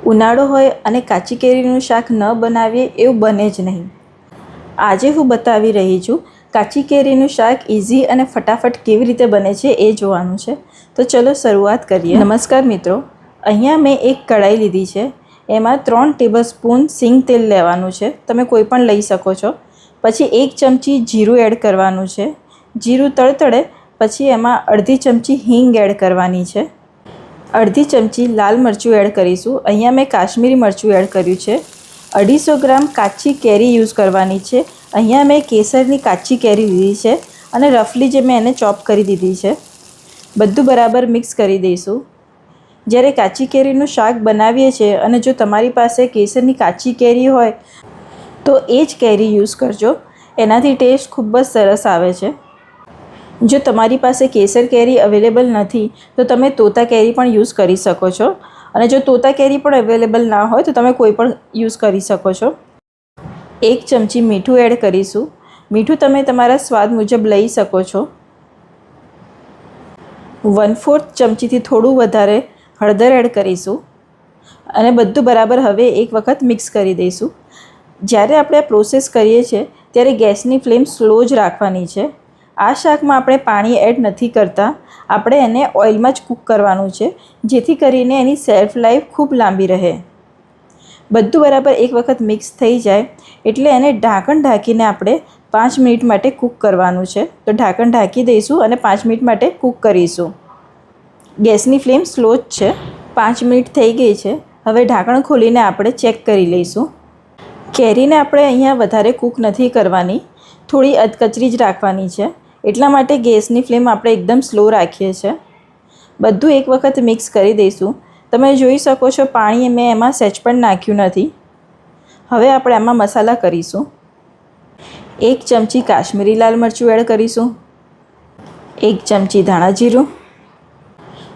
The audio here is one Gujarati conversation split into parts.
ઉનાળો હોય અને કાચી કેરીનું શાક ન બનાવીએ એવું બને જ નહીં. આજે હું બતાવી રહી છું કાચી કેરીનું શાક ઇઝી અને ફટાફટ કેવી રીતે બને છે એ જોવાનું છે. તો ચલો શરૂઆત કરીએ. નમસ્કાર મિત્રો, અહીંયા મેં એક કઢાઈ લીધી છે. એમાં 3 ટેબલસ્પૂન સિંગ તેલ લેવાનું છે. તમે કોઈ પણ લઈ શકો છો. પછી 1 ચમચી જીરું એડ કરવાનું છે. જીરું તળતળે પછી એમાં અડધી ચમચી હિંગ એડ કરવાની છે. અડધી ચમચી લાલ મરચું એડ કરીશું. અહીંયા મેં કાશ્મીરી મરચું એડ કર્યું છે. 250 ગ્રામ કાચી કેરી યુઝ કરવાની છે. અહીંયા મેં કેસરની કાચી કેરી લીધી છે અને રફલી જે મેં એને ચોપ કરી દીધી છે. બધું બરાબર મિક્સ કરી દઈશું. જ્યારે કાચી કેરીનું શાક બનાવીએ છીએ અને જો તમારી પાસે કેસરની કાચી કેરી હોય તો એ જ કેરી યુઝ કરજો. એનાથી ટેસ્ટ ખૂબ જ સરસ આવે છે. જો તમારી પાસે કેસર કેરી અવેલેબલ નથી તો તમે તોતા કેરી પણ યુઝ કરી શકો છો. અને જો તોતા કેરી પણ અવેલેબલ ના હોય તો તમે કોઈ પણ યુઝ કરી શકો છો. 1 ચમચી મીઠું એડ કરીશું. મીઠું તમે તમારા સ્વાદ મુજબ લઈ શકો છો. 1/4 ચમચીથી થોડું વધારે હળદર એડ કરીશું અને બધું બરાબર હવે એક વખત મિક્સ કરી દઈશું. જ્યારે આપણે આ પ્રોસેસ કરીએ છીએ ત્યારે ગેસની ફ્લેમ સ્લો જ રાખવાની છે. આ શાકમાં આપણે પાણી એડ નથી કરતા. આપણે એને ઓઇલમાં જ કૂક કરવાનું છે જેથી કરીને એની શેલ્ફ લાઈફ ખૂબ લાંબી રહે. બધું બરાબર એક વખત મિક્સ થઈ જાય એટલે એને ઢાંકણ ઢાંકીને આપણે 5 મિનિટ માટે કૂક કરવાનું છે. તો ઢાંકણ ઢાંકી દઈશું અને 5 મિનિટ માટે કૂક કરીશું. ગેસની ફ્લેમ સ્લો જ છે. 5 મિનિટ થઈ ગઈ છે. હવે ઢાંકણ ખોલીને આપણે ચેક કરી લઈશું. કેરીને આપણે અહીંયા વધારે કૂક નથી કરવાની, થોડી અધકચરી જ રાખવાની છે. એટલા માટે ગેસની ફ્લેમ આપણે એકદમ સ્લો રાખીએ છીએ. બધું એક વખત મિક્સ કરી દઈશું. તમે જોઈ શકો છો પાણી મેં એમાં સહેજ પણ નાખ્યું નથી. હવે આપણે આમાં મસાલા કરીશું. 1 ચમચી કાશ્મીરી લાલ મરચું એડ કરીશું. 1 ચમચી ધાણા જીરું.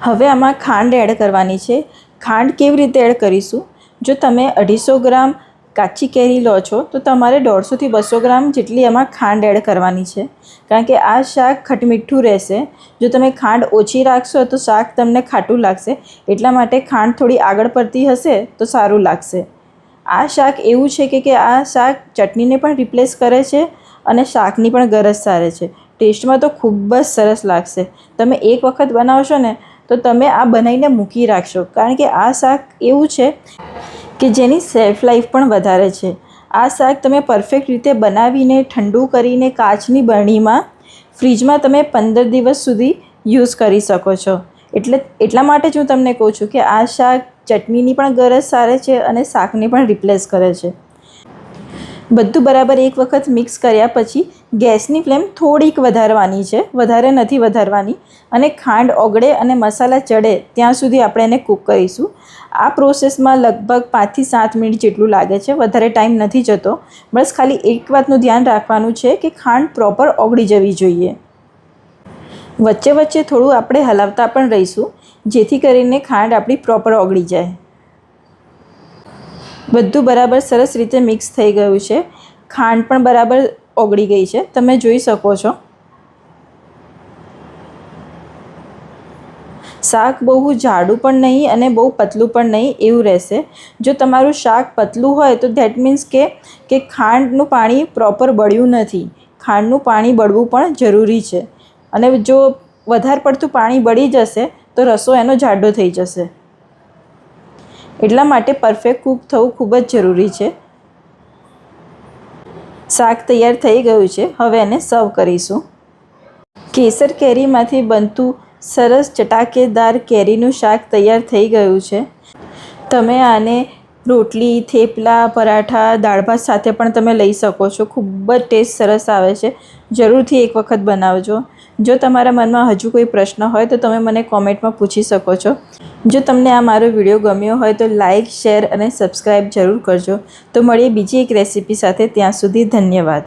હવે આમાં ખાંડ એડ કરવાની છે. ખાંડ કેવી રીતે એડ કરીશું? જો તમે 250 ગ્રામ કાચી કેરી લો છો તો તમારે 150 થી 200 ગ્રામ જેટલી એમાં ખાંડ એડ કરવાની છે. કારણ કે આ શાક ખટમીઠું રહેશે. જો તમે ખાંડ ઓછી રાખશો તો શાક તમને ખાટું લાગશે. એટલા માટે ખાંડ થોડી આગળ પડતી હશે તો સારું લાગશે. આ શાક એવું છે કે આ શાક ચટણીને પણ રિપ્લેસ કરે છે અને શાકની પણ ગરજ સારે છે. ટેસ્ટમાં તો ખૂબ જ સરસ લાગશે. તમે એક વખત બનાવશો ને તો તમે આ બનાવીને મૂકી રાખશો. કારણ કે આ શાક એવું છે કે જેની શેલ્ફ લાઈફ પણ વધારે છે. આ શાક તમે પરફેક્ટ રીતે બનાવીને ઠંડુ કરીને કાચની બરણીમાં ફ્રીજમાં તમે 15 દિવસ સુધી યુઝ કરી શકો છો. એટલા માટે જ હું તમને કહું છું કે આ શાક ચટણીની પણ ગરજ સારે છે અને શાકને પણ રિપ્લેસ કરે છે. બધું બરાબર એક વખત મિક્સ કર્યા પછી ગેસની ફ્લેમ થોડીક વધારવાની છે, વધારે નથી વધારવાની. અને ખાંડ ઓગળે અને મસાલા ચડે ત્યાં સુધી આપણે એને કૂક કરીશું. આ પ્રોસેસમાં લગભગ 5 થી 7 મિનિટ જેટલું લાગે છે. વધારે ટાઈમ નથી જતો. બસ ખાલી એક વાતનું ધ્યાન રાખવાનું છે કે ખાંડ પ્રોપર ઓગળી જવી જોઈએ. વચ્ચે વચ્ચે થોડું આપણે હલાવતા પણ રહીશું જેથી કરીને ખાંડ આપણી પ્રોપર ઓગળી જાય. બધું બરાબર સરસ રીતે મિક્સ થઈ ગયું છે. ખાંડ પણ બરાબર ઓગળી ગઈ છે. તમે જોઈ શકો છો. શાક બહુ જાડું પણ નહીં અને બહુ પતલું પણ નહીં એવું રહેશે. જો તમારું શાક પતલું હોય તો ધેટ મીન્સ કે ખાંડનું પાણી પ્રોપર બળ્યું નથી. ખાંડનું પાણી બળવું પણ જરૂરી છે. અને જો વધારે પડતું પાણી બળી જશે તો રસો એનો જાડો થઈ જશે. એટલા માટે પરફેક્ટ કૂક થવું ખૂબ જ જરૂરી છે. શાક તૈયાર થઈ ગયું છે. હવે એને સર્વ કરીશું. કેસર કેરીમાંથી બનતું સરસ ચટાકેદાર કેરીનું શાક તૈયાર થઈ ગયું છે. તમે આને રોટલી, થેપલા, પરાઠા, દાળ ભાત સાથે પણ તમે લઈ શકો છો. ખૂબ જ ટેસ્ટ સરસ આવે છે. જરૂરથી એક વખત બનાવજો. જો તમારા મનમાં હજુ કોઈ પ્રશ્ન હોય તો તમે મને કોમેન્ટમાં પૂછી શકો છો. જો તમને આ મારો વિડીયો ગમ્યો હોય તો લાઇક, શેર અને સબસ્ક્રાઈબ જરૂર કરજો. તો મળીએ બીજી એક રેસીપી સાથે. ત્યાં સુધી ધન્યવાદ.